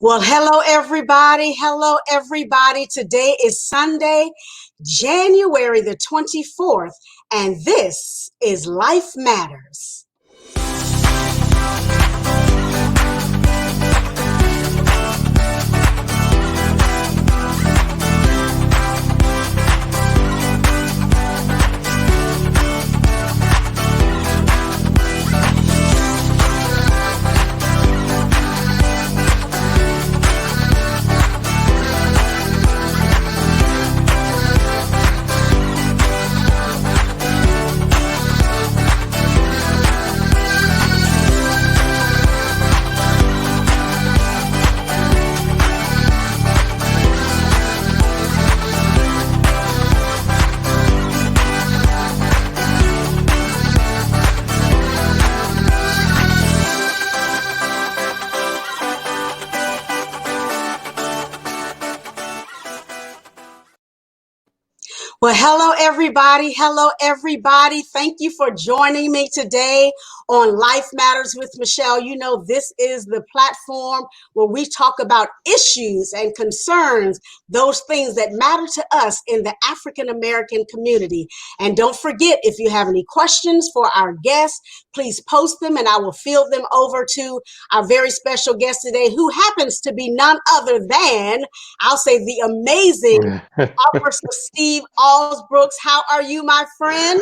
Well, hello, everybody. Hello, everybody. Today is Sunday, January the 24th, and this is Life Matters. Well, hello, everybody. Hello, everybody. Thank you for joining me today on Life Matters with Michele. You know, this is the platform where we talk about issues and concerns, those things that matter to us in the African American community. And don't forget, if you have any questions for our guests, please post them and I will field them over to our very special guest today, who happens to be none other than, I'll say, the amazing Officer Steve Alsbrooks. How are you, my friend?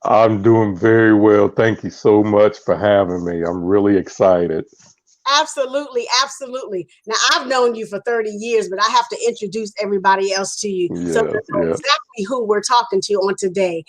I'm doing very well. Thank you so much for having me. I'm really excited. Absolutely, absolutely. Now, I've known you for 30 years, but I have to introduce everybody else to you so Yeah, you know yeah. exactly who we're talking to on today.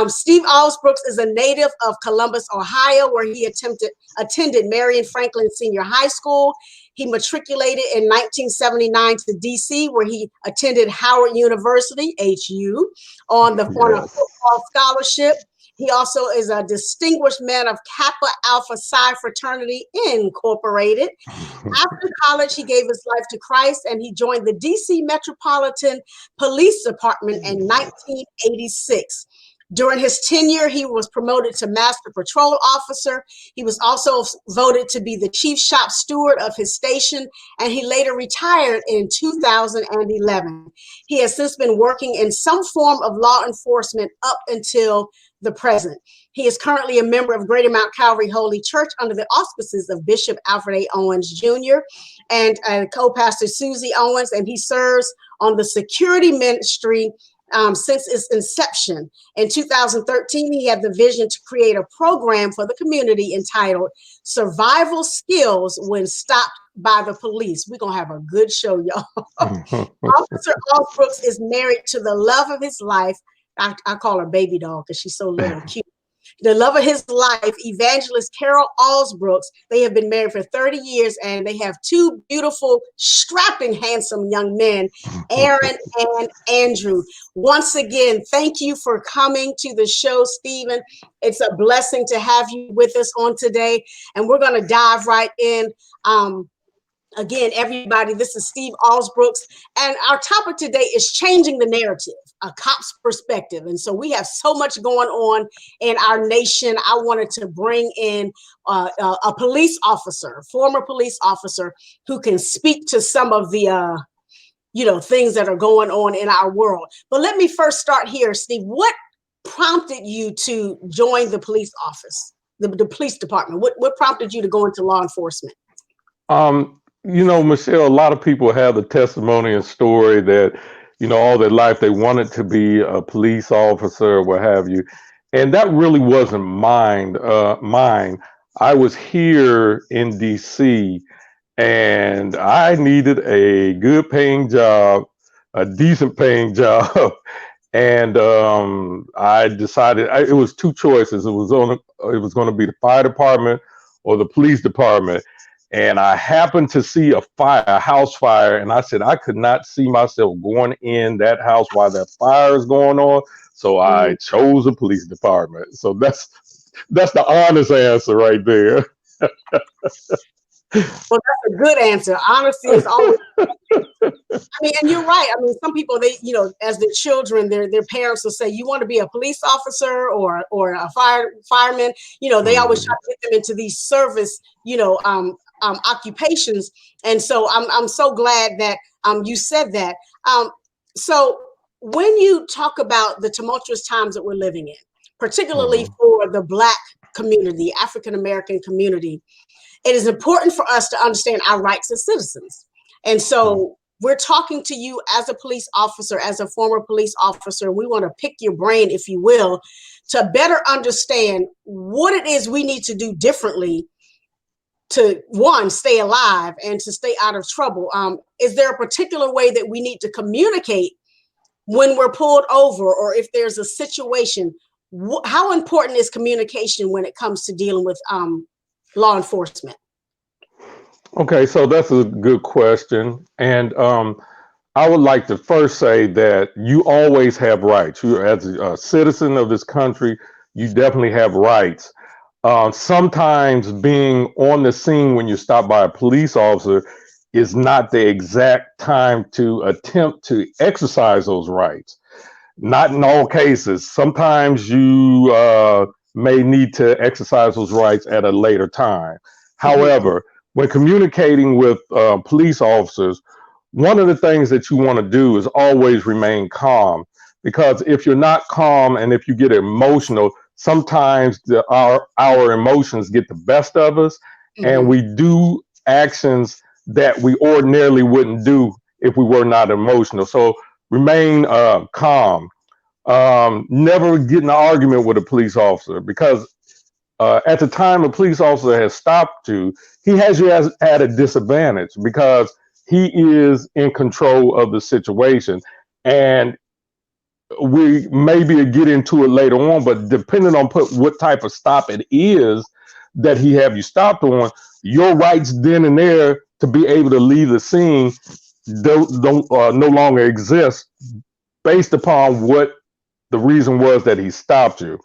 Steve Alsbrooks is a native of Columbus, Ohio, where he attended Marion Franklin Senior High School. He matriculated in 1979 to DC, where he attended Howard University, HU, on a Yes. football scholarship. He also is a distinguished man of Kappa Alpha Psi Fraternity Incorporated. After college, he gave his life to Christ and he joined the DC Metropolitan Police Department in 1986. During his tenure, he was promoted to Master Patrol Officer. He was also voted to be the Chief Shop Steward of his station, and he later retired in 2011. He has since been working in some form of law enforcement up until the present. He is currently a member of Greater Mount Calvary Holy Church under the auspices of Bishop Alfred A. Owens Jr. and co-pastor Susie Owens, and he serves on the security ministry since its inception. In 2013, he had the vision to create a program for the community entitled Survival Skills When Stopped by the Police. We're going to have a good show, y'all. Officer Alsbrooks is married to the love of his life. I call her baby doll because she's so little cute. The love of his life, Evangelist Carol Alsbrooks. They have been married for 30 years and they have two beautiful, strapping, handsome young men, Aaron and Andrew. Once again, thank you for coming to the show, Stephen. It's a blessing to have you with us on today. And we're going to dive right in. Again, everybody, this is Steve Alsbrooks, and our topic today is changing the narrative, a cop's perspective. And so we have so much going on in our nation. I wanted to bring in a police officer, former police officer, who can speak to some of the things that are going on in our world. But let me first start here, Steve. What prompted you to join the police office, the police department? What prompted you to go into law enforcement? Michele, a lot of people have the testimony and story that, all their life they wanted to be a police officer or what have you. And that really wasn't mine. I was here in DC and I needed a good paying job, a decent paying job. And I decided it was two choices. It was going to be the fire department or the police department. And I happened to see a house fire, and I said I could not see myself going in that house while that fire is going on. So I chose the police department. So that's the honest answer right there. Well, that's a good answer. Honesty is always. I mean, and you're right. I mean, some people, they, as their children, their parents will say, "You want to be a police officer or a fireman." They always try to get them into these service, occupations. And so I'm so glad that you said that. So when you talk about the tumultuous times that we're living in, particularly for the Black community, African American community, it is important for us to understand our rights as citizens. And so we're talking to you as a police officer, as a former police officer. We want to pick your brain, if you will, to better understand what it is we need to do differently to, one, stay alive and to stay out of trouble. Is there a particular way that we need to communicate when we're pulled over, or if there's a situation? How important is communication when it comes to dealing with law enforcement? Okay, so that's a good question. And I would like to first say that you always have rights. You, as a citizen of this country, you definitely have rights. Sometimes being on the scene when you're stopped by a police officer is not the exact time to attempt to exercise those rights. Not in all cases. Sometimes you may need to exercise those rights at a later time. However, when communicating with police officers, one of the things that you want to do is always remain calm, because if you're not calm and if you get emotional, sometimes our emotions get the best of us, and we do actions that we ordinarily wouldn't do if we were not emotional. So remain calm. Never get in an argument with a police officer, because at the time a police officer has stopped you, he has you at a disadvantage because he is in control of the situation. And we maybe get into it later on, but depending on what type of stop it is that he have you stopped on, your rights then and there to be able to leave the scene don't no longer exist based upon what the reason was that he stopped you.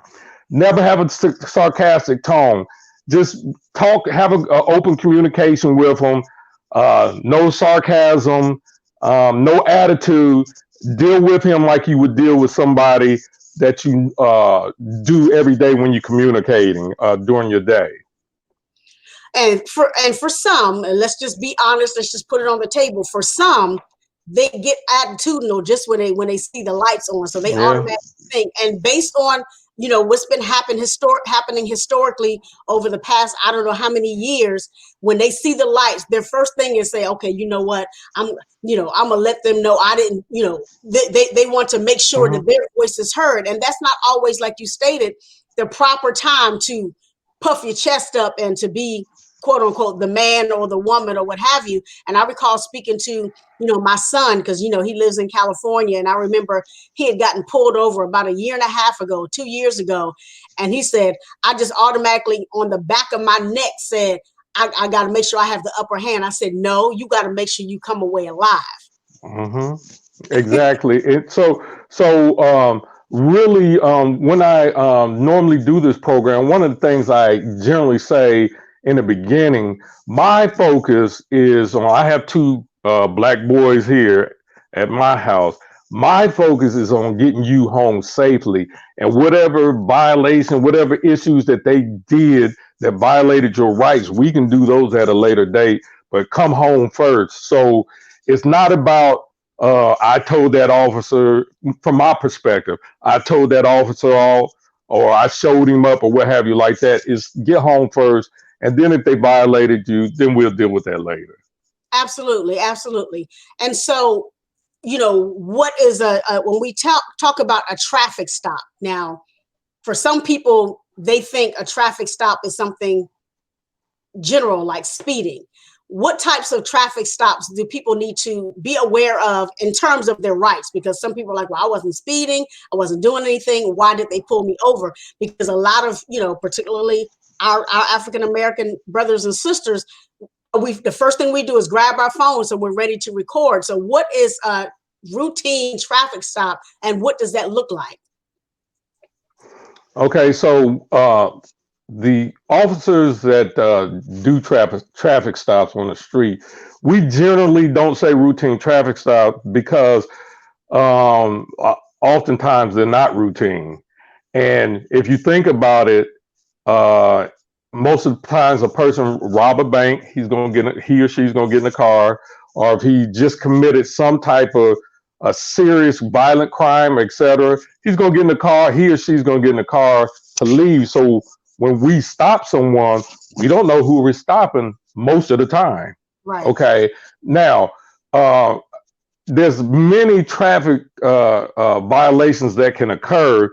Never have a sarcastic tone. Just talk, have an open communication with him. No sarcasm, no attitude. Deal with him like you would deal with somebody that you do every day when you're communicating during your day. And for some, and let's just be honest, let's just put it on the table. For some, they get attitudinal just when they see the lights on, so they automatically think. And based on what's been happening historically over the past, I don't know how many years, when they see the lights, their first thing is say, okay, you know what, I'm gonna let them know I didn't, they want to make sure that their voice is heard. And that's not always, like you stated, the proper time to puff your chest up and to be, quote unquote, the man or the woman or what have you. And I recall speaking to, my son, because, he lives in California. And I remember he had gotten pulled over about a year and a half ago, 2 years ago. And he said, I just automatically on the back of my neck said, I got to make sure I have the upper hand. I said, no, you got to make sure you come away alive. Exactly. Really, when I normally do this program, one of the things I generally say in the beginning, my focus is on, I have two Black boys here at my house. My focus is on getting you home safely, and whatever violation, whatever issues that they did that violated your rights, we can do those at a later date, but come home first. So it's not about, I told that officer, from my perspective, I told that officer off, or I showed him up, or what have you like that. Is get home first, and then if they violated you, then we'll deal with that later. Absolutely, absolutely. And so, what is when we talk about a traffic stop? Now, for some people, they think a traffic stop is something general, like speeding. What types of traffic stops do people need to be aware of in terms of their rights? Because some people are like, well, I wasn't speeding, I wasn't doing anything, why did they pull me over? Because a lot of, particularly our African American brothers and sisters, the first thing we do is grab our phones, so we're ready to record. So what is a routine traffic stop, and what does that look like? Okay, so the officers that do traffic stops on the street, we generally don't say routine traffic stop, because oftentimes they're not routine. And if you think about it, most of the times a person rob a bank, he or she's gonna get in the car, or if he just committed some type of a serious violent crime, etc., he's gonna get in the car. He or she's gonna get in the car to leave. So when we stop someone, we don't know who we're stopping most of the time. Right. Okay, now uh, there's many traffic violations that can occur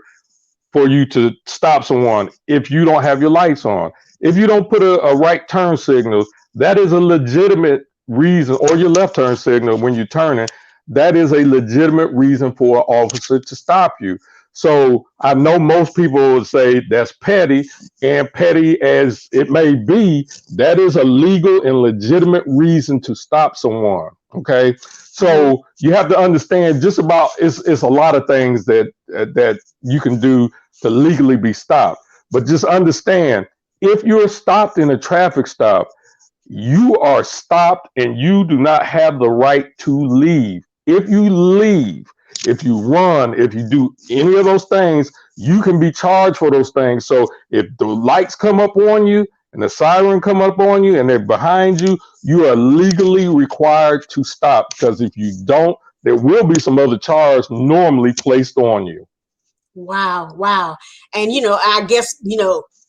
for you to stop someone if you don't have your lights on. If you don't put a right turn signal, that is a legitimate reason, or your left turn signal when you're turning, that is a legitimate reason for an officer to stop you. So I know most people would say that's petty, and petty as it may be, that is a legal and legitimate reason to stop someone. Okay, Mm-hmm. so you have to understand just about it's a lot of things that you can do to legally be stopped. But just understand, if you're stopped in a traffic stop, you are stopped and you do not have the right to leave. If you leave, if you run, if you do any of those things, you can be charged for those things. So if the lights come up on you and the siren come up on you and they're behind you, you are legally required to stop, because if you don't, there will be some other charge normally placed on you. Wow, wow. And I guess,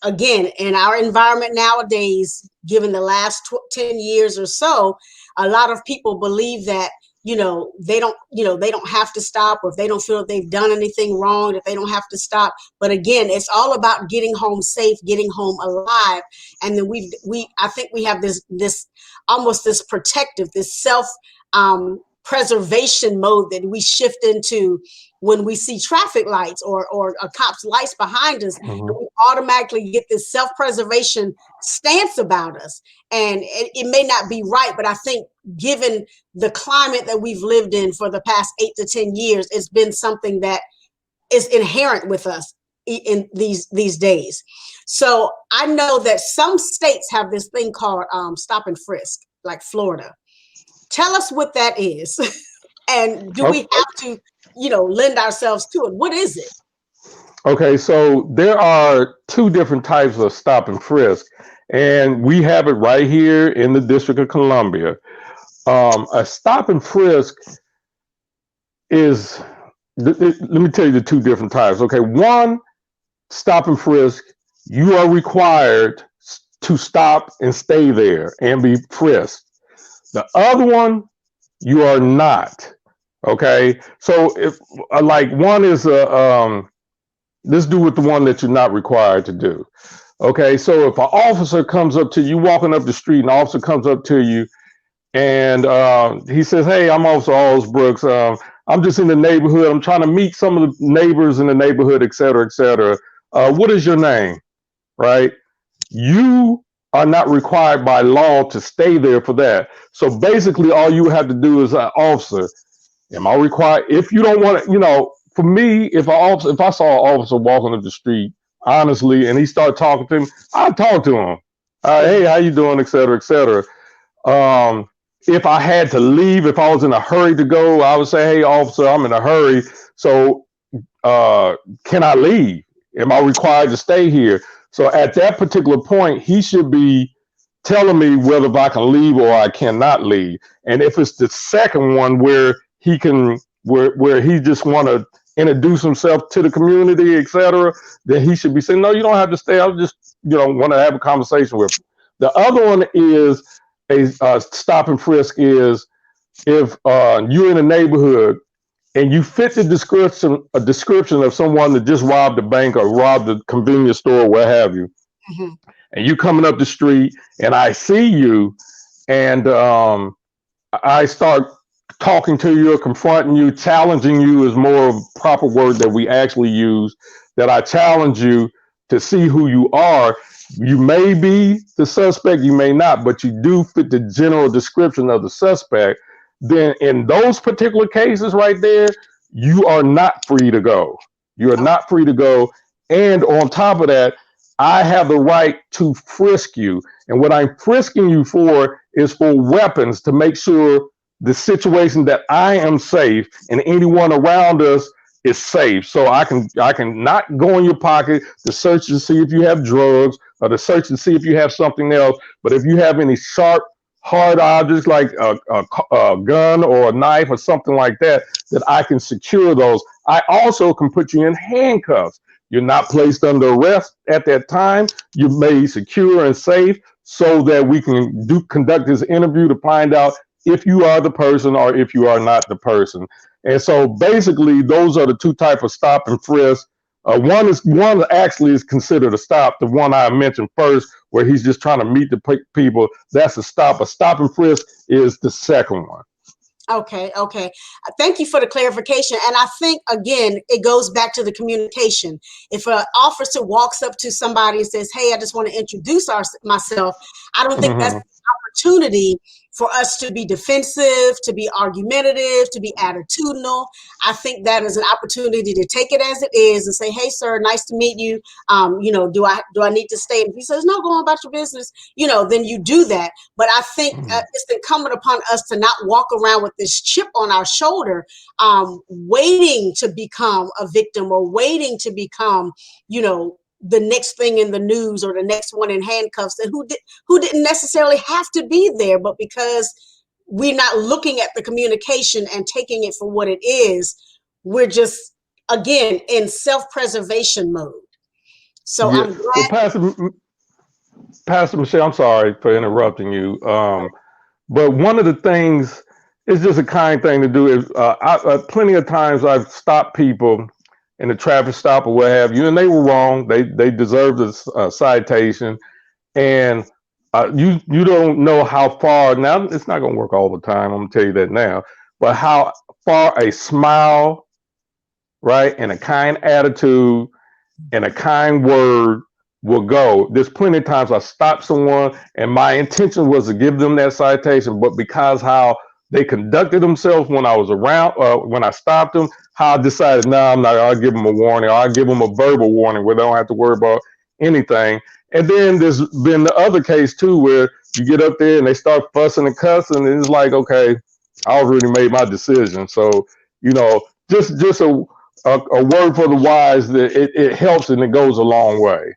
again, in our environment nowadays, given the last 10 years or so, a lot of people believe that, they don't have to stop, or if they don't feel that they've done anything wrong, that they don't have to stop. But again, it's all about getting home safe, getting home alive. And then I think we have this almost this protective, this self preservation mode that we shift into when we see traffic lights or a cop's lights behind us, and Mhm. we automatically get this self-preservation stance about us. And it may not be right, but I think given the climate that we've lived in for the past 8 to 10 years, it's been something that is inherent with us in these days. So I know that some states have this thing called stop and frisk, like Florida. Tell us what that is. And do we Okay. have to, lend ourselves to it? What is it? Okay, so there are two different types of stop and frisk, and we have it right here in the District of Columbia. A stop and frisk is, let me tell you the two different types. Okay, one, stop and frisk, you are required to stop and stay there and be frisked. The other one, you are not. Okay, so if like one is let's do with the one that you're not required to do. Okay, so if an officer comes up to you, walking up the street, an officer comes up to you and he says, "Hey, I'm Officer Alsbrooks. I'm just in the neighborhood. I'm trying to meet some of the neighbors in the neighborhood, et cetera, et cetera. What is your name?" Right? You are not required by law to stay there for that. So basically, all you have to do is, officer, am I required? If you don't want to, for me, if I saw an officer walking up the street, honestly, and he started talking to me, I'd talk to him. Yeah. Hey, how you doing, et cetera, et cetera. Um, if I had to leave, if I was in a hurry to go, I would say, "Hey, officer, I'm in a hurry. So uh, can I leave? Am I required to stay here?" So at that particular point, he should be telling me whether I can leave or I cannot leave. And if it's the second one where he can, where he just want to introduce himself to the community, etc., then he should be saying, "No, you don't have to stay. I just, want to have a conversation with you." The other one is a stop and frisk is if you're in a neighborhood and you fit the description a description of someone that just robbed a bank or robbed a convenience store or what have you, Mm-hmm. and you coming up the street and I see you and I start talking to you or confronting you, challenging you is more of a proper word that we actually use, that I challenge you to see who you are. You may be the suspect, you may not, but you do fit the general description of the suspect. Then in those particular cases right there, you are not free to go. You are not free to go. And on top of that, I have the right to frisk you. And what I'm frisking you for is for weapons, to make sure the situation that I am safe and anyone around us is safe. So I can not go in your pocket to search to see if you have drugs to search and see if you have something else. But if you have any sharp, hard objects like a gun or a knife or something like that, that I can secure those. I also can put you in handcuffs. You're not placed under arrest at that time. You're made secure and safe so that we can conduct this interview to find out if you are the person or if you are not the person. And so basically, those are the two type of stop and frisk. One actually is considered a stop. The one I mentioned first, where he's just trying to meet the people, that's a stop. A stop and frisk is the second one. Okay, okay. Thank you for the clarification. And I think, again, it goes back to the communication. If an officer walks up to somebody and says, hey, I just want to introduce myself, I don't think that's Mm-hmm. an opportunity for us to be defensive, to be argumentative, to be attitudinal. I think that is an opportunity to take it as it is and say, hey, sir, nice to meet you. Do I need to stay? And if he says, no, go on about your business, then you do that. But I think it's incumbent upon us to not walk around with this chip on our shoulder, waiting to become a victim or waiting to become, the next thing in the news or the next one in handcuffs, and who didn't necessarily have to be there, but because we're not looking at the communication and taking it for what it is, we're just, again, in self-preservation mode. So Yeah. I'm Well, glad. Pastor Michelle, I'm sorry for interrupting you. But one of the things, it's just a kind thing to do, is plenty of times I've stopped people in a traffic stop or what have you, and they were wrong. They deserved a citation, and you don't know how far. Now it's not going to work all the time. I'm gonna tell you that now. But how far a smile, right, and a kind attitude and a kind word will go. There's plenty of times I stopped someone and my intention was to give them that citation, but because how they conducted themselves when I was around, when I stopped them, how I decided, no, I'm not, I'll give them a warning, or I'll give them a verbal warning where they don't have to worry about anything. And then there's been the other case too, where you get up there and they start fussing and cussing, and it's like, okay, I already made my decision. So, just a word for the wise, that it helps and it goes a long way.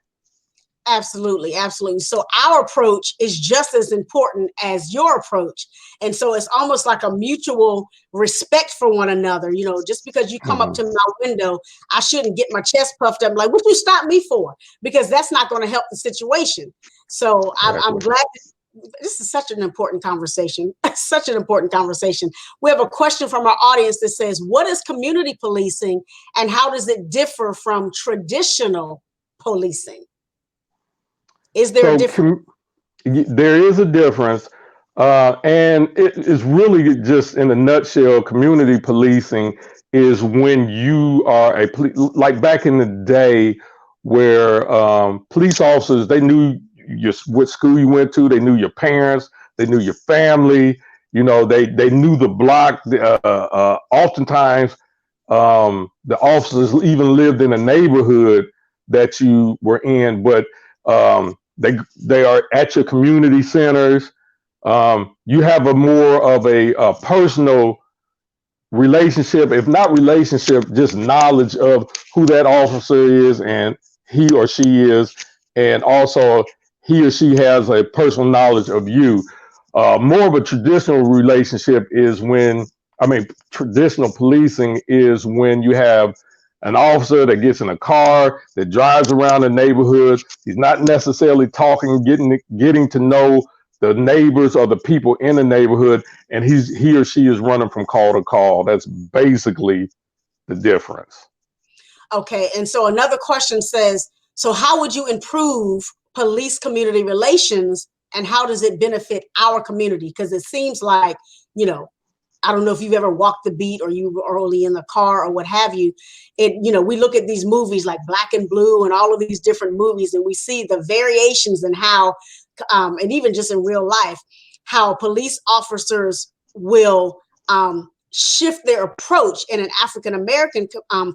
Absolutely, absolutely. So our approach is just as important as your approach. And so it's almost like a mutual respect for one another. Just because you come up Mm-hmm. to my window, I shouldn't get my chest puffed up like, what you stop me for? Because that's not going to help the situation. So I'm Exactly. glad this is such an important conversation. Such an important conversation. We have a question from our audience that says, what is community policing and how does it differ from traditional policing? Is there a So difference? there is a difference, and it is really just in a nutshell. Community policing is when you are like back in the day, where police officers, they knew what school you went to, they knew your parents, they knew your family. They knew the block. Oftentimes, the officers even lived in a neighborhood that you were in, but they are at your community centers. You have a more of a personal relationship, if not relationship, just knowledge of who that officer is and he or she is, and also he or she has a personal knowledge of you. More of a traditional relationship is traditional policing is when you have an officer that gets in a car that drives around the neighborhood. He's not necessarily talking, getting to know the neighbors or the people in the neighborhood, and he or she is running from call to call. That's basically the difference. Okay, and so another question says, so how would you improve police community relations and how does it benefit our community? Because it seems like, I don't know if you've ever walked the beat or you were only in the car or what have you. We look at these movies like Black and Blue and all of these different movies, and we see the variations in how, and even just in real life, how police officers will shift their approach in an African American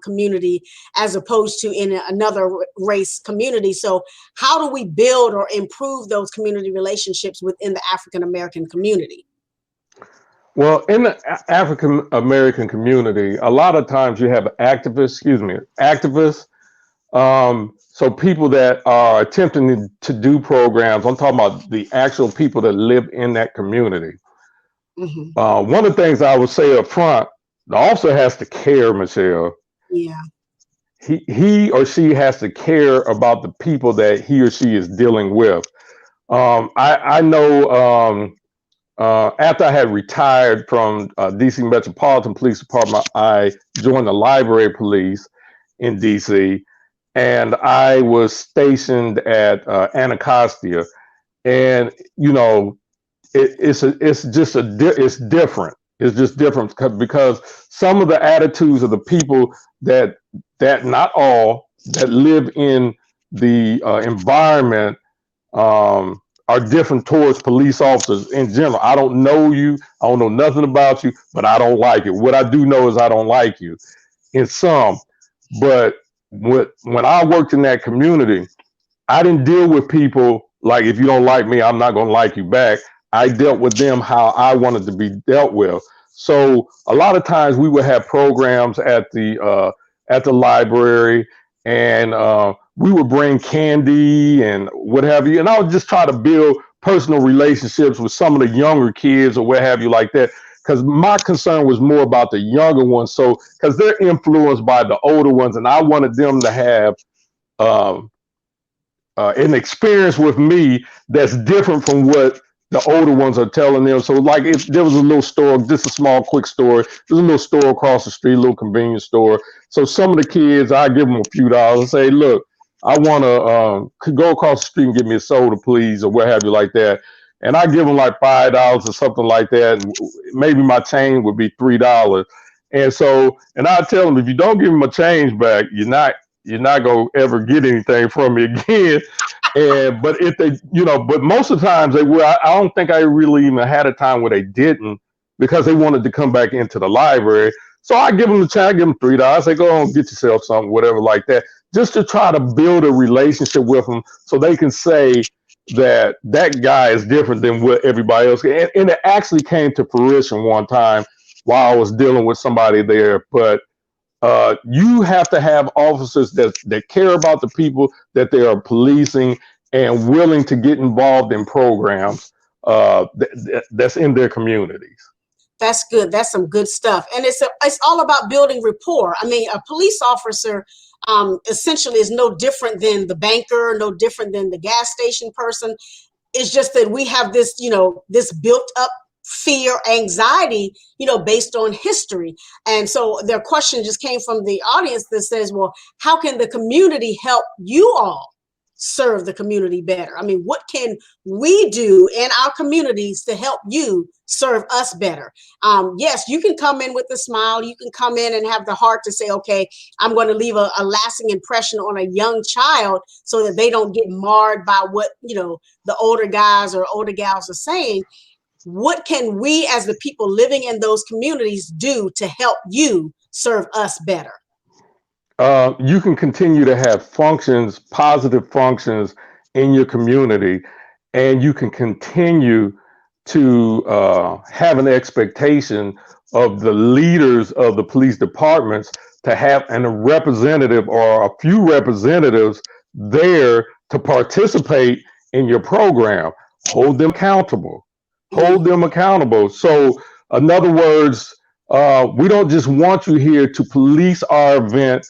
community as opposed to in another race community. So how do we build or improve those community relationships within the African American community? Well, in the African American community, a lot of times you have activists, So people that are attempting to do programs, I'm talking about the actual people that live in that community. Hmm. One of the things I would say up front, the officer has to care, Michelle. Yeah. He or she has to care about the people that he or she is dealing with. I know after I had retired from DC Metropolitan Police Department, I joined the library police in DC, and I was stationed at Anacostia. And you know, it's just it's different. It's just different because some of the attitudes of the people that not all that live in the environment are different towards police officers in general. I don't know you. I don't know nothing about you, but I don't like it. What I do know is I don't like you in some. But when I worked in that community, I didn't deal with people like, if you don't like me, I'm not going to like you back. I dealt with them how I wanted to be dealt with. So a lot of times we would have programs at the library, and we would bring candy and what have you. And I would just try to build personal relationships with some of the younger kids or what have you like that. Because my concern was more about the younger ones. So because they're influenced by the older ones, and I wanted them to have um, an experience with me that's different from what the older ones are telling them. So, like, if there was a little store, just a small, quick store, there's a little store across the street, a little convenience store. So, some of the kids, I give them a few dollars and say, "Look, I want to go across the street and get me a soda, please," or what have you, like that. And I give them like $5 or something like that. And maybe my change would be $3. And so, and I tell them, if you don't give me my change back, you're not gonna ever get anything from me again. And but if they, but most of the times they will. I don't think I really even had a time where they didn't, because they wanted to come back into the library. So I give them the chance, I give them $3. I say, go on, get yourself something, whatever, like that, just to try to build a relationship with them, so they can say that that guy is different than what everybody else. And it actually came to fruition one time while I was dealing with somebody there. But you have to have officers that care about the people that they are policing and willing to get involved in programs that's in their communities. That's good. That's some good stuff. And it's all about building rapport. I mean, a police officer essentially is no different than the banker, no different than the gas station person. It's just that we have this, this built up fear, anxiety, based on history. And so their question just came from the audience that says, well, how can the community help you all serve the community better? I mean, what can we do in our communities to help you serve us better? Yes, you can come in with a smile. You can come in and have the heart to say, okay, I'm going to leave a lasting impression on a young child so that they don't get marred by what, the older guys or older gals are saying. What can we as the people living in those communities do to help you serve us better? You can continue to have functions, positive functions in your community, and you can continue to have an expectation of the leaders of the police departments to have a representative or a few representatives there to participate in your program. Hold them accountable. Hold Mm-hmm. them accountable. So, in other words, we don't just want you here to police our event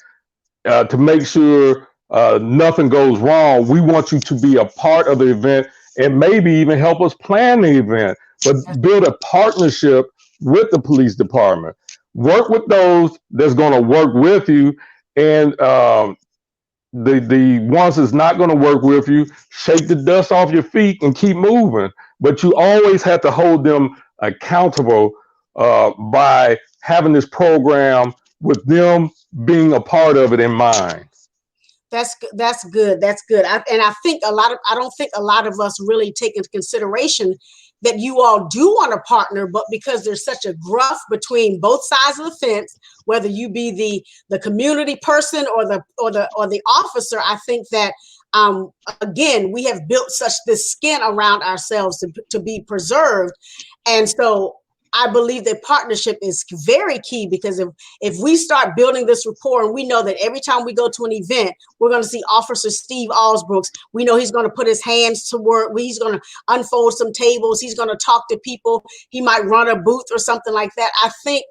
to make sure nothing goes wrong. We want you to be a part of the event and maybe even help us plan the event, but build a partnership with the police department. Work with those that's going to work with you, and the ones that's not going to work with you, shake the dust off your feet and keep moving. But you always have to hold them accountable by having this program with them being a part of it in mind. That's good. That's good. And I don't think a lot of us really take into consideration that you all do want to partner, but because there's such a gruff between both sides of the fence, whether you be the community person or the officer, I think that again, we have built such this skin around ourselves to be preserved. And so I believe that partnership is very key, because if we start building this rapport, and we know that every time we go to an event, we're going to see Officer Steve Alsbrooks. We know he's going to put his hands to work. He's going to unfold some tables. He's going to talk to people. He might run a booth or something like that. I think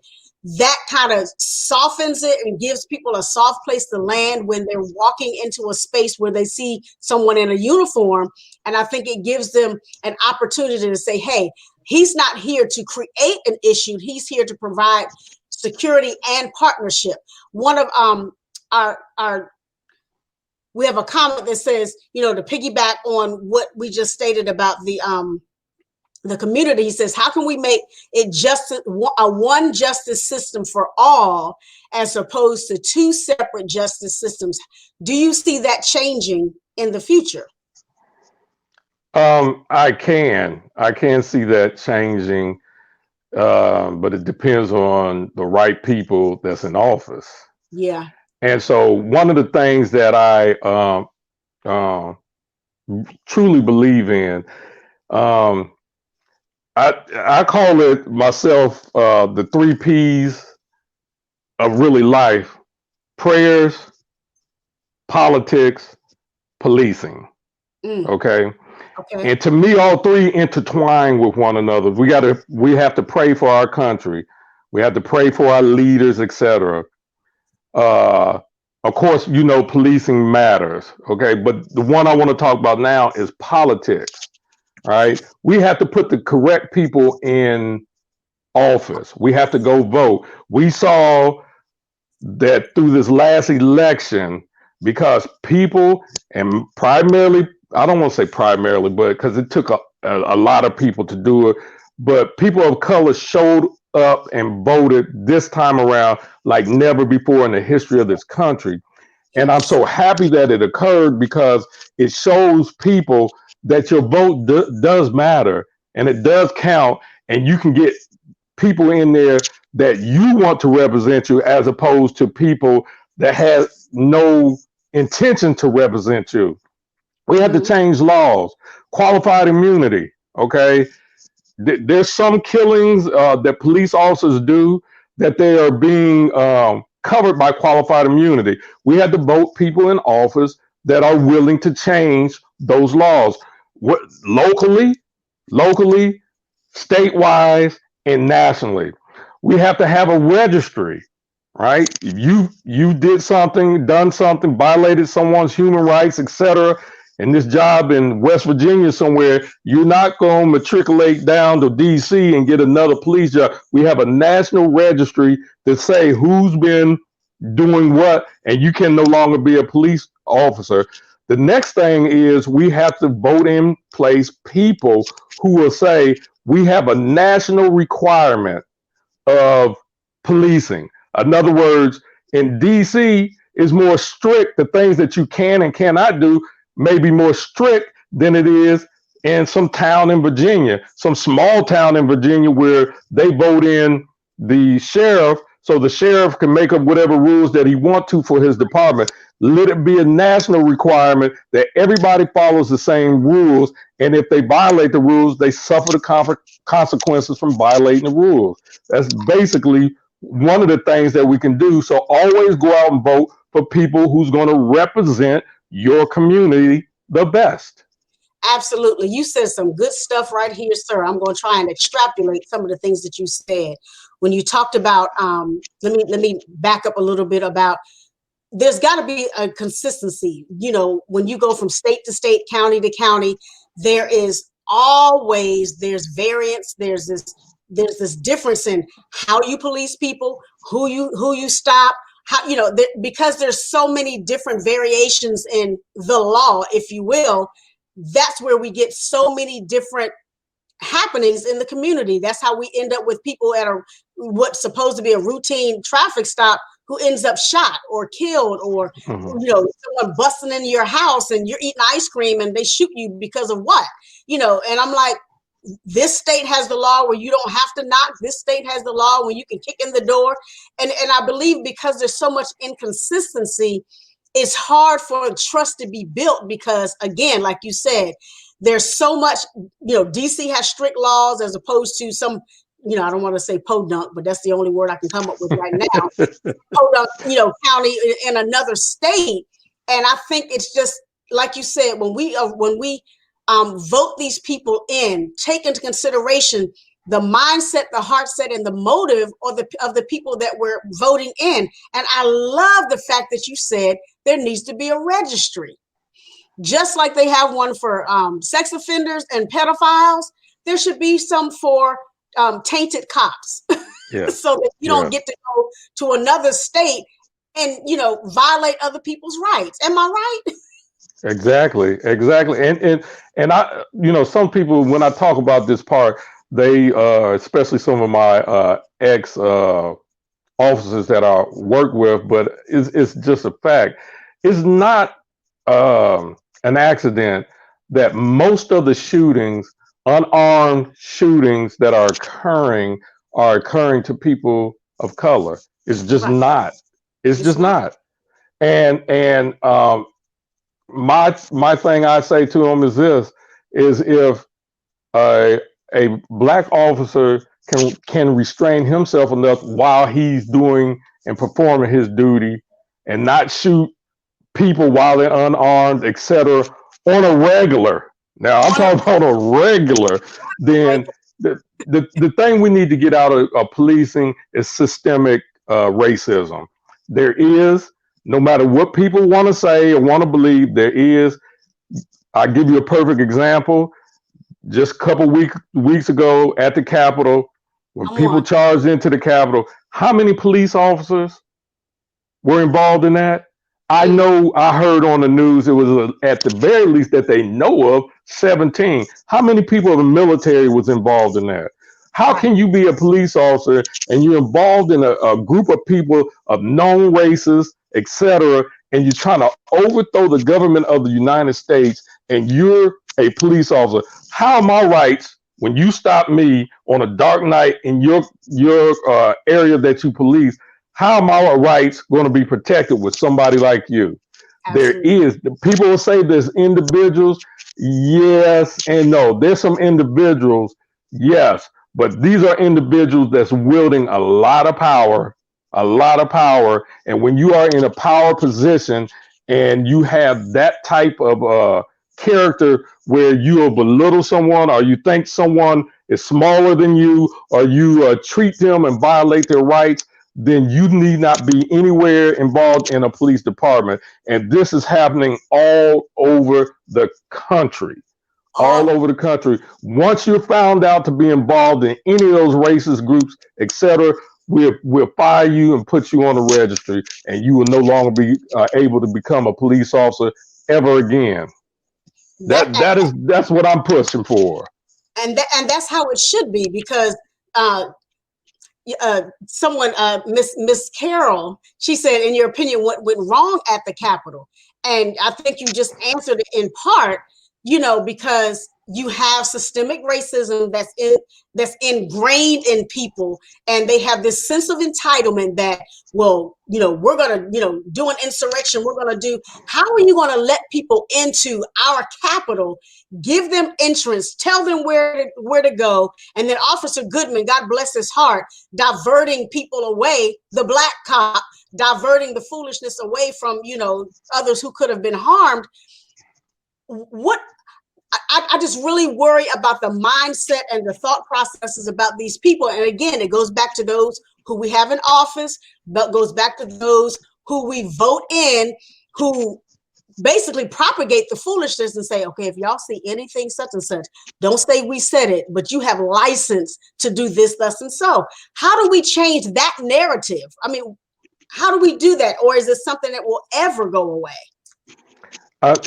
that kind of softens it and gives people a soft place to land when they're walking into a space where they see someone in a uniform. And I think it gives them an opportunity to say, hey, he's not here to create an issue. He's here to provide security and partnership. One of our we have a comment that says, to piggyback on what we just stated about the community. He says, how can we make it just a one justice system for all, as opposed to two separate justice systems? Do you see that changing in the future? I can see that changing, but it depends on the right people that's in office. Yeah. And so one of the things that I truly believe in, I call it myself the three P's of really life: prayers, politics, policing. Okay. Okay. And to me, all three intertwine with one another. We have to pray for our country. We have to pray for our leaders, etc. Of course, policing matters. Okay. But the one I want to talk about now is politics. Right. We have to put the correct people in office. We have to go vote. We saw that through this last election, because people, and primarily, I don't want to say primarily, but because it took a lot of people to do it, but people of color showed up and voted this time around like never before in the history of this country. And I'm so happy that it occurred, because it shows people that your vote does matter and it does count, and you can get people in there that you want to represent you, as opposed to people that have no intention to represent you. We have to change laws. Qualified immunity. Okay. There's some killings that police officers do that they are being covered by qualified immunity. We had to vote people in office that are willing to change those laws. Locally, statewide, and nationally. We have to have a registry, right? If you did something, done something, violated someone's human rights, etc., in this job in West Virginia somewhere, you're not going to matriculate down to DC and get another police job. We have a national registry to say who's been doing what, and you can no longer be a police officer. The next thing is we have to vote in place people who will say we have a national requirement of policing. In other words, in DC is more strict. The things that you can and cannot do may be more strict than it is in some town in Virginia, some small town in Virginia, where they vote in the sheriff, so the sheriff can make up whatever rules that he wants to for his department. Let it be a national requirement that everybody follows the same rules, and if they violate the rules, they suffer the consequences from violating the rules. That's basically one of the things that we can do. So always go out and vote for people who's going to represent your community the best. Absolutely. You said some good stuff right here, sir. I'm going to try and extrapolate some of the things that you said. When you talked about, let me back up a little bit about, there's got to be a consistency. When you go from state to state, county to county, there's variance. There's this difference in how you police people, who you stop, how, because there's so many different variations in the law, if you will. That's where we get so many different happenings in the community. That's how we end up with people at what's supposed to be a routine traffic stop who ends up shot or killed, or someone busting into your house and you're eating ice cream and they shoot you because of what? And I'm like, this state has the law where you don't have to knock. This state has the law where you can kick in the door. And I believe because there's so much inconsistency, it's hard for trust to be built, because again, like you said, there's so much, DC has strict laws as opposed to some, I don't want to say podunk, but that's the only word I can come up with right now. Podunk, county in another state. And I think it's just like you said, when we vote these people in, take into consideration the mindset, the heart set, and the motive of the people that we're voting in. And I love the fact that you said there needs to be a registry. Just like they have one for sex offenders and pedophiles, there should be some for tainted cops. Yeah. So that you don't get to go to another state and violate other people's rights. Am I right? Exactly. And I, some people, when I talk about this part, they, especially some of my ex officers that I work with, but it's just a fact. It's not an accident that most of the shootings, unarmed shootings that are occurring to people of color. It's just Right. not. It's It's just not. not. And my thing I say to them is this: is if a black officer can restrain himself enough while he's doing and performing his duty, and not shoot people while they're unarmed, etc., on a regular. Now I'm talking about a regular. Then the thing we need to get out of policing is systemic racism. There is, no matter what people want to say or want to believe, there is. I'll give you a perfect example. Just a couple weeks ago at the Capitol, when people charged into the Capitol, how many police officers were involved in that? I know I heard on the news it was at the very least that they know of 17. How many people of the military was involved in that? How can you be a police officer and you're involved in a group of people of known races, etc., and you're trying to overthrow the government of the United States and you're a police officer? How are my rights when you stop me on a dark night in your area that you police? How are my rights going to be protected with somebody like you? Absolutely. There is, people will say there's individuals, yes and no. There's some individuals, yes, but these are individuals that's wielding a lot of power, a lot of power. And when you are in a power position and you have that type of character where you will belittle someone, or you think someone is smaller than you, or you treat them and violate their rights, then you need not be anywhere involved in a police department. And this is happening all over the country. All over the country. Once you're found out to be involved in any of those racist groups, etc., we'll fire you and put you on the registry, and you will no longer be able to become a police officer ever again. That's what I'm pushing for. And that's how it should be, because someone, Miss Carol, she said, in your opinion, what went wrong at the Capitol? And I think you just answered it in part, because you have systemic racism that's ingrained in people, and they have this sense of entitlement that, well, we're gonna, do an insurrection. We're gonna do. How are you gonna let people into our Capitol, give them entrance, tell them where to go, and then Officer Goodman, God bless his heart, diverting people away, the black cop, diverting the foolishness away from others who could have been harmed? What I just really worry about the mindset and the thought processes about these people. And again, it goes back to those who we have in office, but goes back to those who we vote in, who basically propagate the foolishness and say, okay, if y'all see anything such and such, don't say we said it, but you have license to do this, thus, and so. How do we change that narrative? I mean, how do we do that? Or is it something that will ever go away?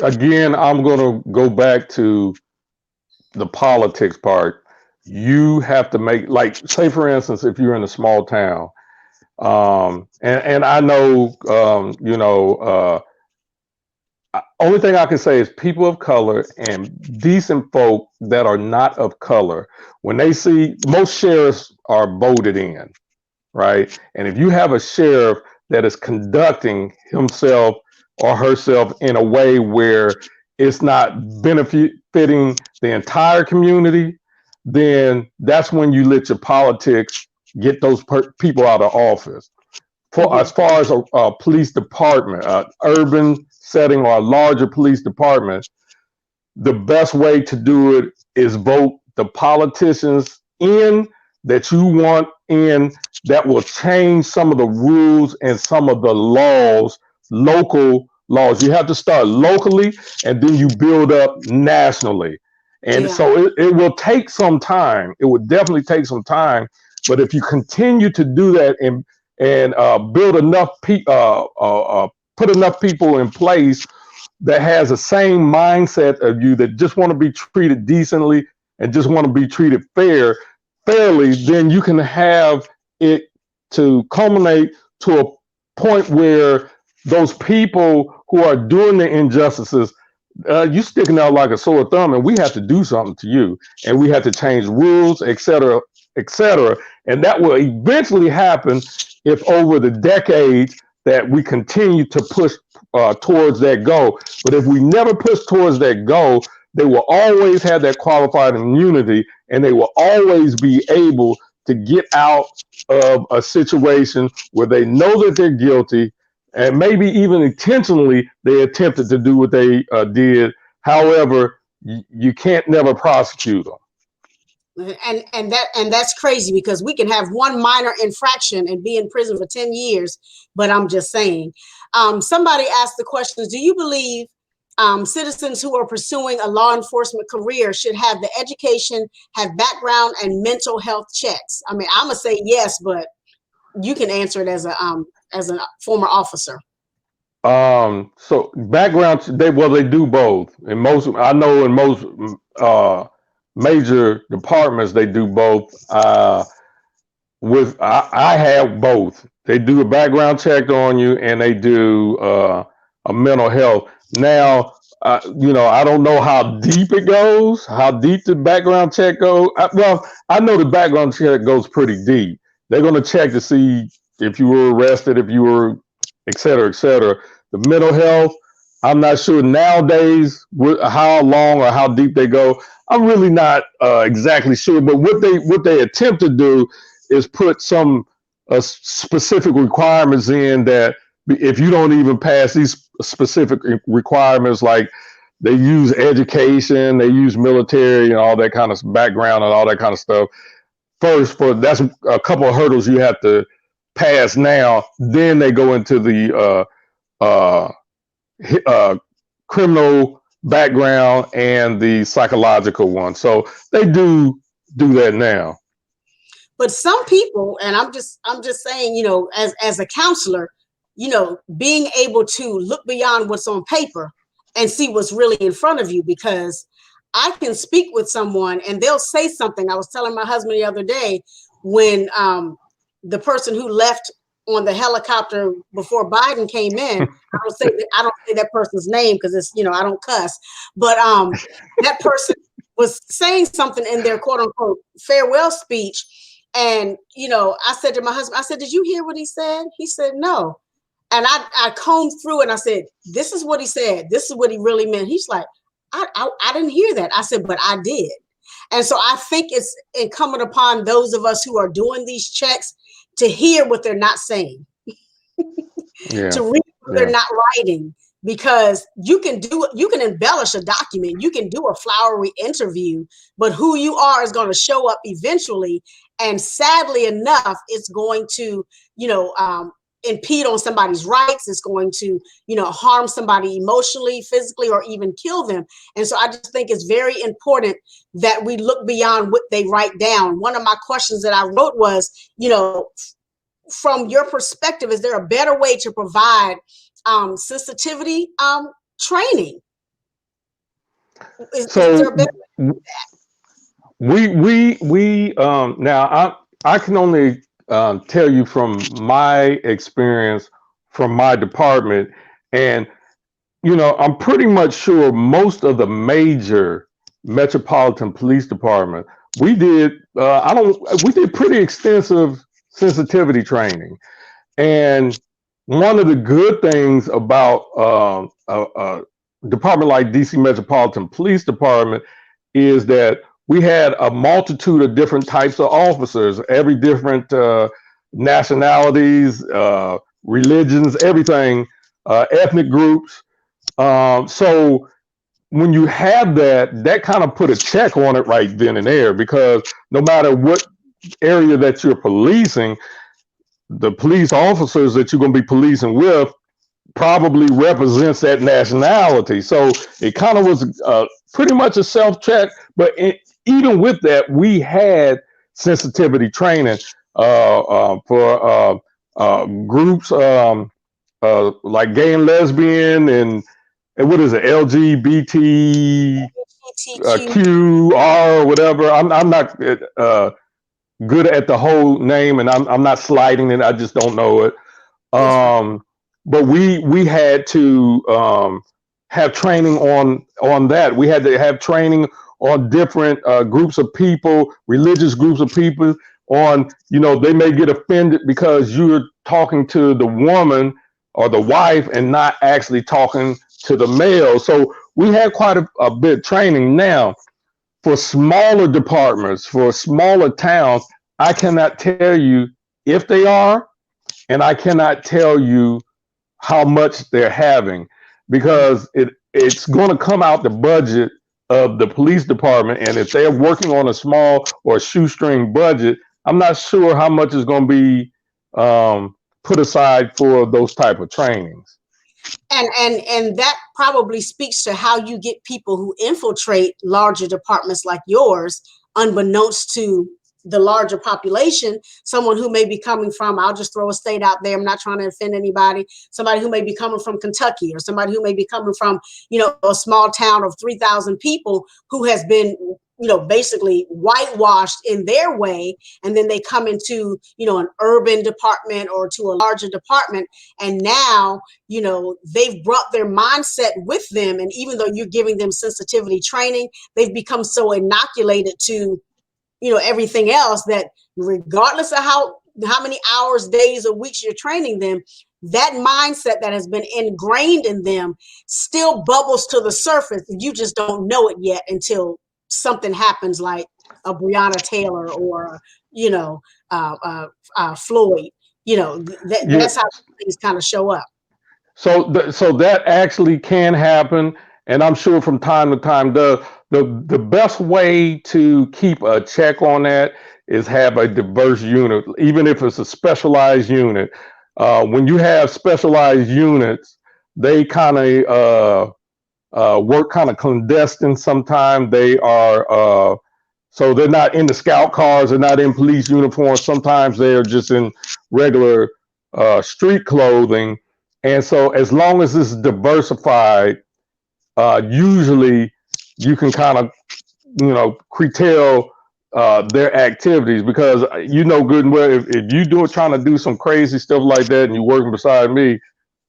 Again, I'm going to go back to the politics part. You have to make, like, say for instance, if you're in a small town, and I know, only thing I can say is people of color and decent folk that are not of color, when they see, most sheriffs are voted in, right? And if you have a sheriff that is conducting himself or herself in a way where it's not benefiting the entire community, then that's when you let your politics get those people out of office. For Hmm. as far as a police department, urban setting or a larger police department, the best way to do it is vote the politicians in that you want in, that will change some of the rules and some of the laws, local laws. You have to start locally and then you build up nationally. And Yeah. so it will take some time. It would definitely take some time. But if you continue to do that and build enough put enough people in place that has the same mindset of you, that just want to be treated decently and just want to be treated fairly, then you can have it to culminate to a point where those people who are doing the injustices, you sticking out like a sore thumb, and we have to do something to you, and we have to change rules, etc., etc. And that will eventually happen if over the decades that we continue to push towards that goal. But if we never push towards that goal, they will always have that qualified immunity, and they will always be able to get out of a situation where they know that they're guilty, and maybe even intentionally they attempted to do what they did. However, you can't never prosecute them. And that's crazy, because we can have one minor infraction and be in prison for 10 years. But I'm just saying, somebody asked the questions: do you believe citizens who are pursuing a law enforcement career should have the education, have background and mental health checks? I mean, I'm gonna say yes, but you can answer it as a former officer. So background, they do both. In most, I know in most uh, major departments they do both. I have both. They do a background check on you, and they do a mental health. Now, I don't know how deep it goes, how deep the background check goes. I know the background check goes pretty deep. They're going to check to see if you were arrested, if you were, et cetera, et cetera. The mental health, I'm not sure nowadays how long or how deep they go. I'm really not exactly sure, but what they attempt to do is put some specific requirements in, that if you don't even pass these specific requirements, like they use education, they use military and all that kind of background and all that kind of stuff. First, that's a couple of hurdles you have to pass. Now, then they go into the uh, criminal background and the psychological one. So they do that now. But some people, and I'm just saying, as a counselor, being able to look beyond what's on paper and see what's really in front of you, because I can speak with someone and they'll say something. I was telling my husband the other day, when the person who left on the helicopter before Biden came in, I don't say that person's name, because it's, I don't cuss, but that person was saying something in their quote unquote farewell speech. And, I said to my husband, I said, did you hear what he said? He said, no. And I combed through and I said, this is what he said. This is what he really meant. He's like, I didn't hear that. I said, but I did. And so I think it's incumbent upon those of us who are doing these checks to hear what they're not saying, Yeah. to read what they're not writing, because you can embellish a document, you can do a flowery interview, but who you are is going to show up eventually. And sadly enough, it's going to, impede on somebody's rights. It's going to, harm somebody emotionally, physically, or even kill them. And so I just think it's very important that we look beyond what they write down. One of my questions that I wrote was, from your perspective, is there a better way to provide sensitivity training? Is there a better way? We now I can only tell you from my experience from my department, and I'm pretty much sure most of the major metropolitan police department, we did we did pretty extensive sensitivity training. And one of the good things about a department like DC Metropolitan Police Department is that we had a multitude of different types of officers, every different nationalities, religions, everything, ethnic groups. So when you have that, that kind of put a check on it right then and there, because no matter what area that you're policing, the police officers that you're going to be policing with probably represents that nationality. So it kind of was pretty much a self check. But even with that, we had sensitivity training for groups like gay and lesbian and what is it, LGBT, LGBTQ. QR, whatever. I'm not good at the whole name, and I'm not sliding it. I just don't know it. Yes, sir. Um, but we had to have training on that. We had to have training on different groups of people, religious groups of people. On, they may get offended because you're talking to the woman or the wife and not actually talking to the male. So we had quite a bit of training. Now, for smaller departments, for smaller towns, I cannot tell you if they are, and I cannot tell you how much they're having, because it's going to come out the budget of the police department, and if they're working on a small or shoestring budget, I'm not sure how much is going to be put aside for those type of trainings. And that probably speaks to how you get people who infiltrate larger departments like yours, unbeknownst to the larger population. Someone who may be coming from, I'll just throw a state out there, I'm not trying to offend anybody, somebody who may be coming from Kentucky, or somebody who may be coming from, a small town of 3,000 people, who has been, basically whitewashed in their way, and then they come into, an urban department or to a larger department, and now, they've brought their mindset with them, and even though you're giving them sensitivity training, they've become so inoculated to, everything else, that regardless of how many hours, days, or weeks you're training them, that mindset that has been ingrained in them still bubbles to the surface. You just don't know it yet until something happens, like a Breonna Taylor or Floyd. Yeah. That's how things kind of show up. So that actually can happen, and I'm sure from time to time. The best way to keep a check on that is have a diverse unit, even if it's a specialized unit. When you have specialized units, they kind of work kind of clandestine. Sometimes they are so they're not in the scout cars, they're not in police uniforms. Sometimes they're just in regular street clothing. And so, as long as it's diversified, usually you can kind of, curtail their activities, because you know good and well, if you do trying to do some crazy stuff like that and you're working beside me,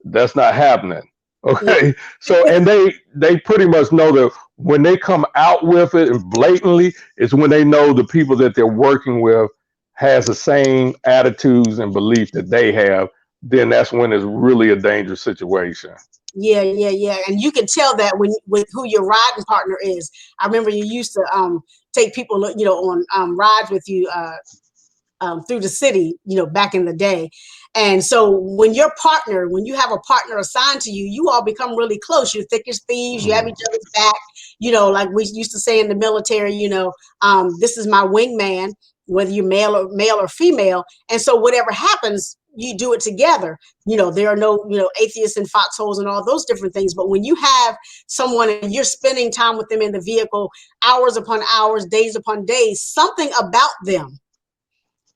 that's not happening. Yeah. Okay. So, and they pretty much know that when they come out with it and blatantly, it's when they know the people that they're working with has the same attitudes and belief that they have. Then that's when it's really a dangerous situation. Yeah. And you can tell that when with who your riding partner is. I remember you used to take people, on rides with you through the city, back in the day. And so when when you have a partner assigned to you, you all become really close. You're thick as thieves. You have each other's back. Like we used to say in the military, this is my wingman, whether you're male or female. And so whatever happens, you do it together. There are no, atheists and foxholes and all those different things. But when you have someone and you're spending time with them in the vehicle, hours upon hours, days upon days, something about them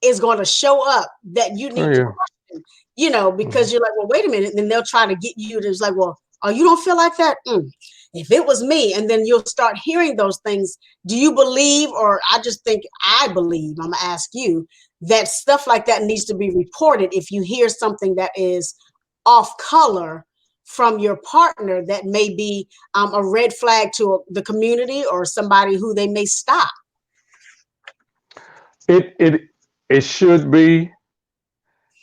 is going to show up that you Oh need to yeah. question, because you're like, well, wait a minute. And then they'll try to get you to, it's like, well, oh, you don't feel like that? If it was me. And then you'll start hearing those things. Do you believe, or I just think I believe, I'm going to ask you, that stuff like that needs to be reported if you hear something that is off color from your partner that may be a red flag to the community or somebody who they may stop. It should be,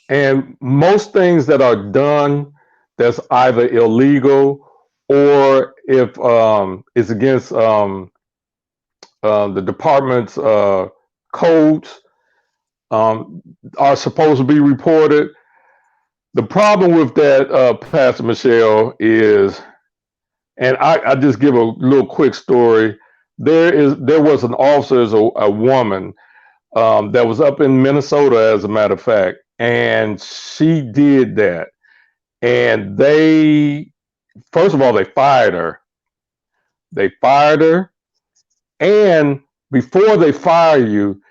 and most things that are done that's either illegal, or if it's against the department's codes um, are supposed to be reported. The problem with that, Pastor Michelle, is, and I just give a little quick story. There was an officer, a woman, that was up in Minnesota, as a matter of fact, and she did that. And they, first of all, they fired her. They fired her, and before they fire you,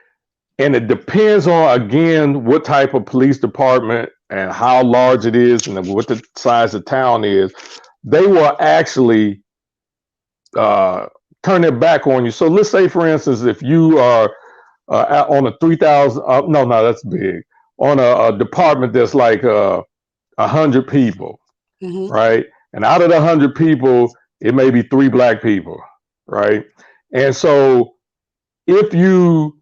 and it depends on, again, what type of police department and how large it is and what the size of town is. They will actually uh, turn their back on you. So let's say, for instance, if you are on a 3,000, no, that's big, on a department that's like 100 people, Mm-hmm. right? And out of the 100 people, it may be 3 black people, right? And so if you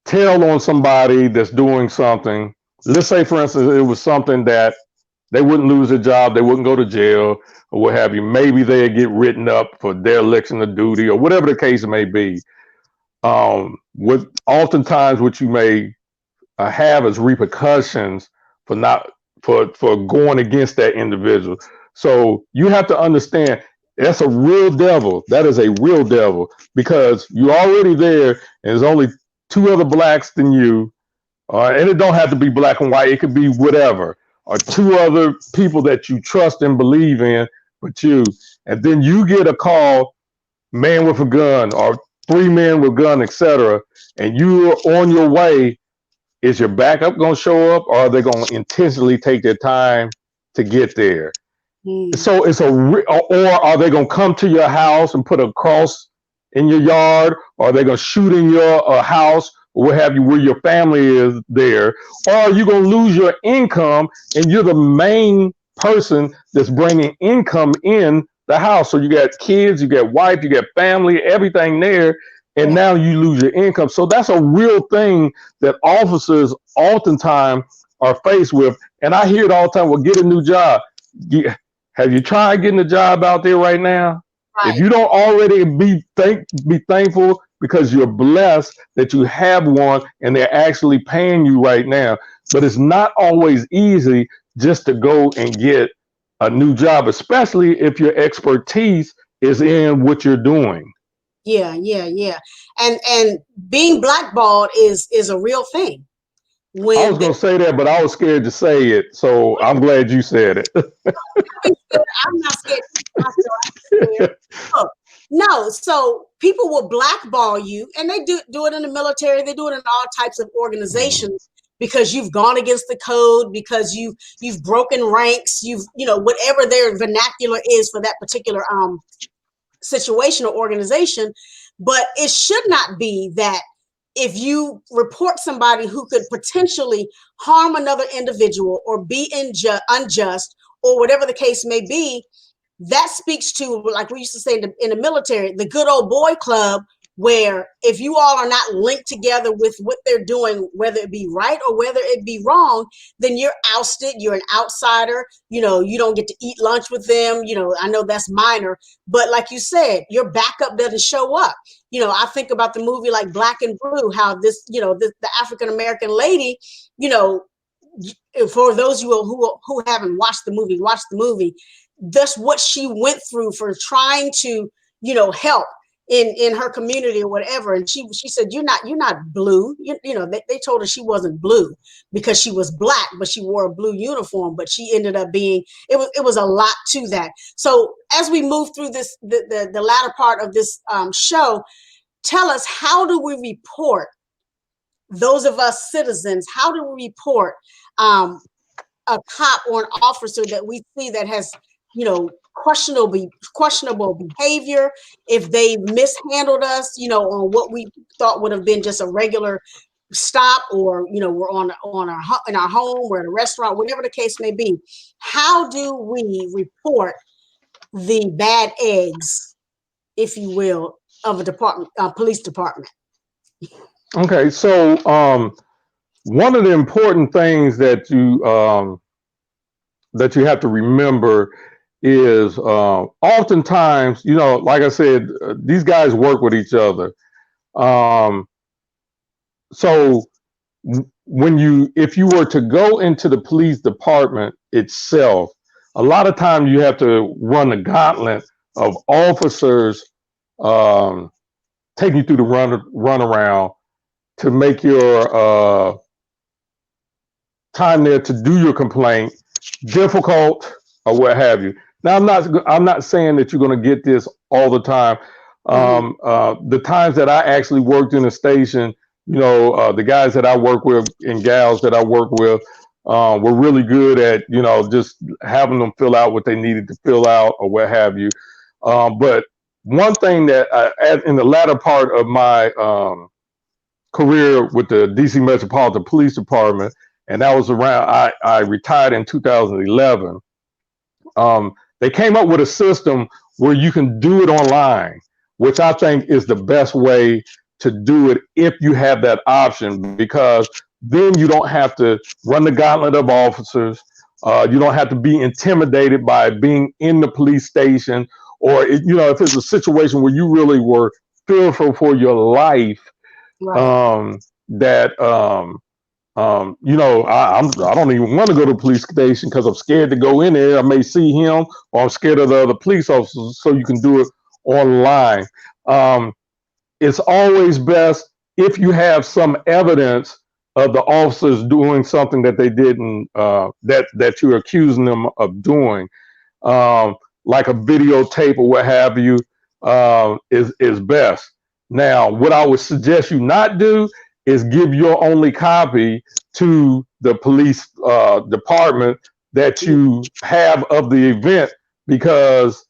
tell on somebody that's doing something, let's say, for instance, it was something that they wouldn't lose their job, they wouldn't go to jail or what have you. Maybe they'd get written up for dereliction of duty or whatever the case may be. With oftentimes what you may have is repercussions for not for going against that individual. So you have to understand that's a real devil. That is a real devil because you're already there, and there's only 2 other blacks than you, and it don't have to be black and white. It could be whatever, or 2 other people that you trust and believe in, but you, and then you get a call, man with a gun, or 3 men with gun, etc., and you're on your way. Is your backup going to show up, or are they going to intentionally take their time to get there? Mm. So or are they going to come to your house and put a cross in your yard, or are they going to shoot in your house or what have you, where your family is there, or are you going to lose your income and you're the main person that's bringing income in the house? So you got kids, you got wife, you got family, everything there, and Yeah. now you lose your income. So that's a real thing that officers oftentimes are faced with. And I hear it all the time. Well, get a new job. Have you tried getting a job out there right now? If Right. you don't already be thankful because you're blessed that you have one and they're actually paying you right now. But it's not always easy just to go and get a new job, especially if your expertise is in what you're doing. Yeah, yeah, yeah. And being blackballed is a real thing. I When was going to say that, but I was scared to say it. So I'm glad you said it. I'm not scared. I feel I'm scared. Look, no, so people will blackball you, and they do it in the military. They do it in all types of organizations because you've gone against the code, because you've broken ranks, whatever their vernacular is for that particular situation or organization. But it should not be that if you report somebody who could potentially harm another individual or be unjust or whatever the case may be, that speaks to, like we used to say in the military, the good old boy club, where if you all are not linked together with what they're doing, whether it be right or whether it be wrong, then you're ousted. You're an outsider. You don't get to eat lunch with them. I know that's minor, but like you said, your backup doesn't show up. I think about the movie like Black and Blue, how the African American lady, you know, for those who haven't watched the movie, watch the movie. That's what she went through for trying to, help in her community or whatever. And she said, you're not blue. They told her she wasn't blue because she was black, but she wore a blue uniform. But she ended up being, it was a lot to that. So as we move through this, the latter part of this show, tell us, how do we report, those of us citizens, how do we report um, a cop or an officer that we see that has, questionable behavior, if they mishandled us, on what we thought would have been just a regular stop, or we're in our home, we're at a restaurant, whatever the case may be. How do we report the bad eggs, if you will, of a police department? Okay, so one of the important things that you have to remember is oftentimes, like I said, these guys work with each other. Um, so if you were to go into the police department itself, a lot of times you have to run the gauntlet of officers um, taking you through the run around to make your time there to do your complaint difficult or what have you. Now, I'm not saying that you're going to get this all the time. Mm-hmm. The times that I actually worked in a station, the guys that I work with and gals that I work with were really good at, just having them fill out what they needed to fill out or what have you. But one thing that in the latter part of my career with the DC Metropolitan Police Department, and that was around, I retired in 2011. They came up with a system where you can do it online, which I think is the best way to do it if you have that option, because then you don't have to run the gauntlet of officers. You don't have to be intimidated by being in the police station, or if it's a situation where you really were fearful for your life, Right. that I don't even want to go to the police station because I'm scared to go in there. I may see him, or I'm scared of the other police officers. So you can do it online. Um, it's always best if you have some evidence of the officers doing something that they didn't, that you're accusing them of doing, like a videotape or what have you, is best. Now, what I would suggest you not do is give your only copy to the police department that you have of the event, because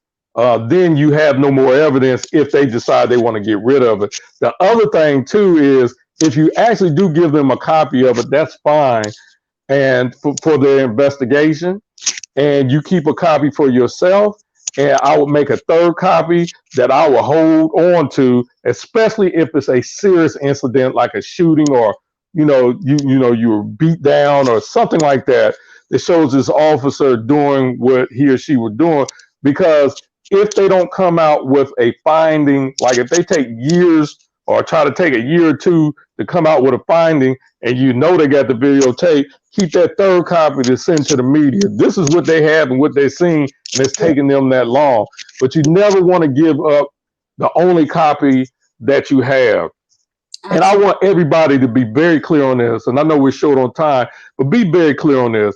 then you have no more evidence if they decide they want to get rid of it. The other thing too is, if you actually do give them a copy of it, that's fine, and for their investigation, and you keep a copy for yourself. And I would make a third copy that I will hold on to, especially if it's a serious incident like a shooting, or you were beat down or something like that, that shows this officer doing what he or she was doing. Because if they don't come out with a finding, like if they take years or try to take a year or two to come out with a finding, and they got the videotape, keep that third copy to send to the media. This is what they have and what they've seen, and it's taking them that long. But you never want to give up the only copy that you have. And I Absolutely. want everybody to be very clear on this. And I know we're short on time, but be very clear on this.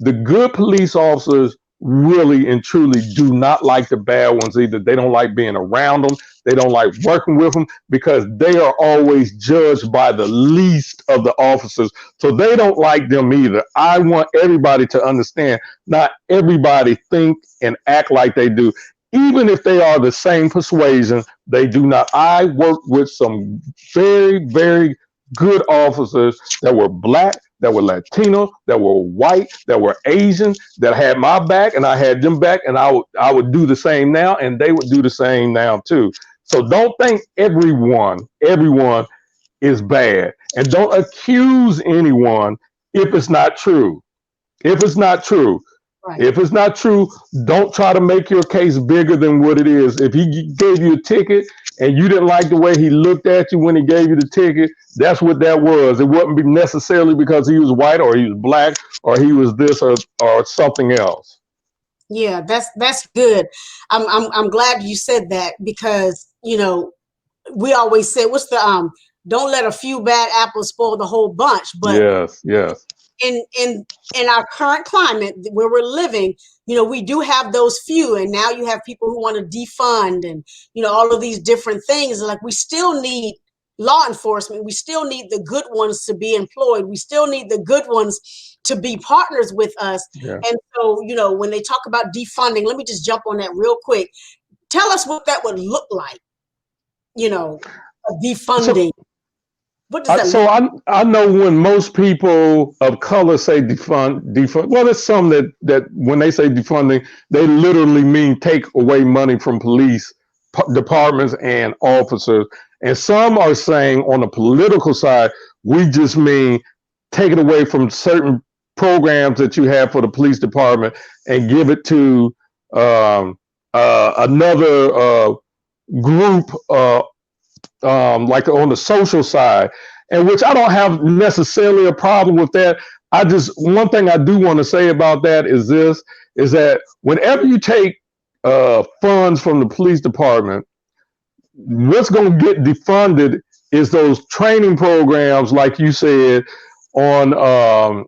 The good police officers really and truly do not like the bad ones either. They don't like being around them. They don't like working with them, because they are always judged by the least of the officers. So they don't like them either. I want everybody to understand, not everybody think and act like they do. Even if they are the same persuasion, they do not. I worked with some very, very good officers that were black, that were Latino, that were white, that were Asian, that had my back and I had them back, and I would do the same now, and they would do the same now too. So don't think everyone is bad, and don't accuse anyone if it's not true. If it's not true, Right. if it's not true, don't try to make your case bigger than what it is. If he gave you a ticket and you didn't like the way he looked at you when he gave you the ticket, that's what that was. It wasn't necessarily because he was white or he was black or he was this or something else. Yeah, that's good. I'm glad you said that, because we always say, what's the don't let a few bad apples spoil the whole bunch. But Yes, yes. in in in our current climate where we're living, we do have those few, and now you have people who want to defund, and all of these different things. Like, we still need law enforcement. We still need the good ones to be employed. We still need the good ones to be partners with us. Yeah. And so, when they talk about defunding, let me just jump on that real quick. Tell us what that would look like, So defunding. What does that look So I know when most people of color say defund. Well, there's some that when they say defunding, they literally mean take away money from police departments and officers. And some are saying on the political side, we just mean take it away from certain programs that you have for the police department and give it to another group like on the social side, and which I don't have necessarily a problem with that. I just, one thing I do want to say about that is this, is that whenever you take funds from the police department, what's going to get defunded is those training programs, like you said, on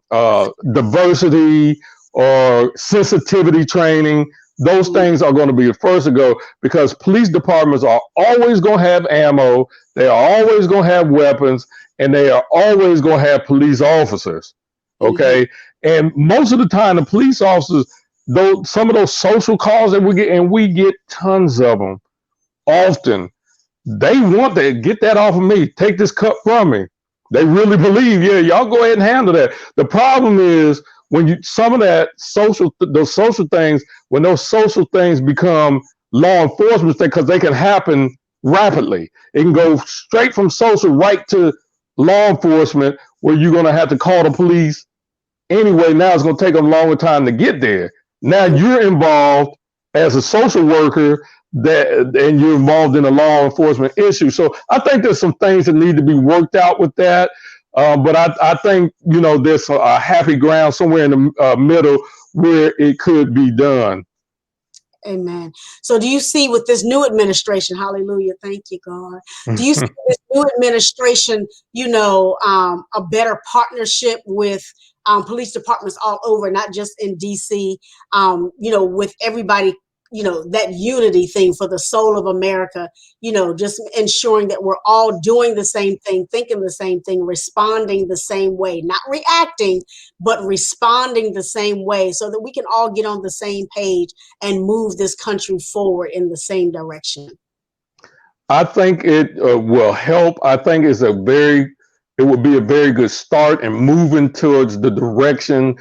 diversity or sensitivity training. Those things are going to be the first to go, because police departments are always going to have ammo, they are always going to have weapons, and they are always going to have police officers. Okay. And most of the time, the police officers, though, some of those social calls that we get, and we get tons of them often, they want to get that off of me, take this cup from me. They really believe, yeah, y'all go ahead and handle that. The problem is when you, some of that social, those social things, when those social things become law enforcement, because they can happen rapidly. It can go straight from social right to law enforcement, where you're going to have to call the police anyway. Now it's going to take them a longer time to get there. Now you're involved as a social worker, that, and you're involved in a law enforcement issue. So I think there's some things that need to be worked out with that. But I think, you know, there's a happy ground somewhere in the middle where it could be done. Amen. So do you see with this new administration, hallelujah, thank you, God. Do you see this new administration, you know, a better partnership with police departments all over, not just in DC, you know, with everybody, you know, that unity thing for the soul of America, you know, just ensuring that we're all doing the same thing, thinking the same thing, responding the same way, not reacting, but responding the same way, so that we can all get on the same page and move this country forward in the same direction? I think it will help. I think it's it would be a very good start in moving towards the direction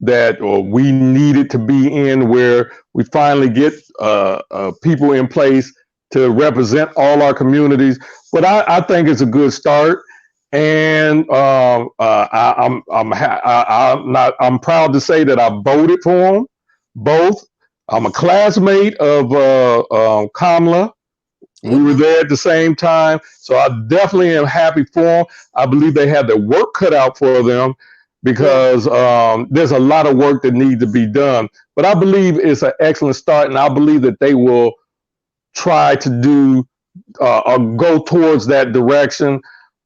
that we needed to be in, where we finally get people in place to represent all our communities. But I think it's a good start, and I'm proud to say that I voted for them both. I'm a classmate of Kamala. We were there at the same time, so I definitely am happy for them. I believe they have their work cut out for them, because there's a lot of work that needs to be done. But I believe it's an excellent start, and I believe that they will try to do or go towards that direction.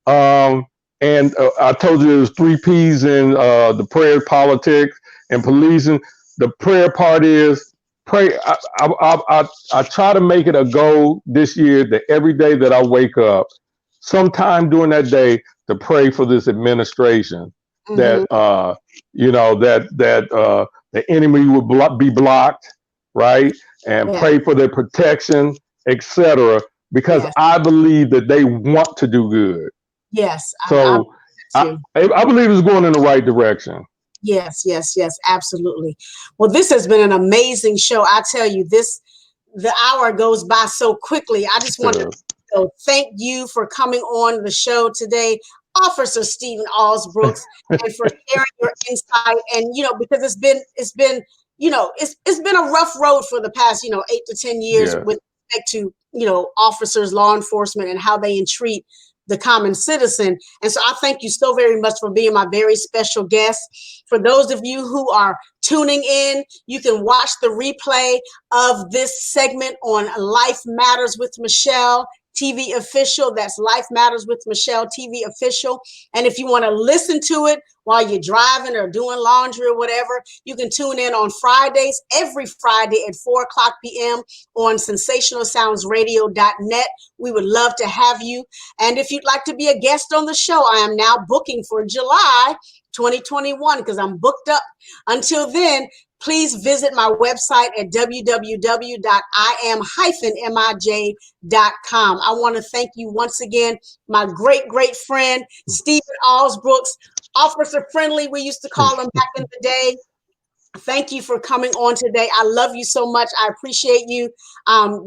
And I told you there's 3 P's in the prayer, politics, and policing. The prayer part is pray. I try to make it a goal this year that every day that I wake up, sometime during that day, to pray for this administration. That you know, that the enemy would be blocked, right, and pray for their protection, etc. Because I believe that they want to do good. Yes. So I believe it's going in the right direction. Yes, yes, yes, absolutely. Well, this has been an amazing show. I tell you, the hour goes by so quickly. I just want to thank you for coming on the show today, Officer Stephen Alsbrooks, and for sharing your insight. And, you know, because it's been, you know, it's been a rough road for the past, you know, 8 to 10 years with respect to, you know, officers, law enforcement, and how they entreat the common citizen. And so I thank you so very much for being my very special guest. For those of you who are tuning in, you can watch the replay of this segment on Life Matters with Michele TV official. That's Life Matters with Michele TV official. And if you want to listen to it while you're driving or doing laundry or whatever, you can tune in on Fridays, every Friday at 4:00 p.m. on sensationalsoundsradio.net. We would love to have you. And if you'd like to be a guest on the show, I am now booking for July 2021 because I'm booked up until then. Please visit my website at www.im-mij.com. I want to thank you once again, my great, great friend, Stephen Alsbrooks, Officer Friendly, we used to call him back in the day. Thank you for coming on today. I love you so much. I appreciate you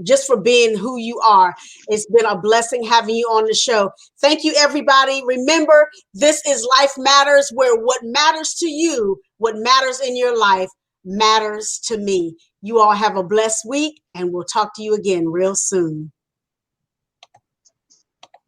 just for being who you are. It's been a blessing having you on the show. Thank you, everybody. Remember, this is Life Matters, where what matters to you, what matters in your life, matters to me. You all have a blessed week, and we'll talk to you again real soon.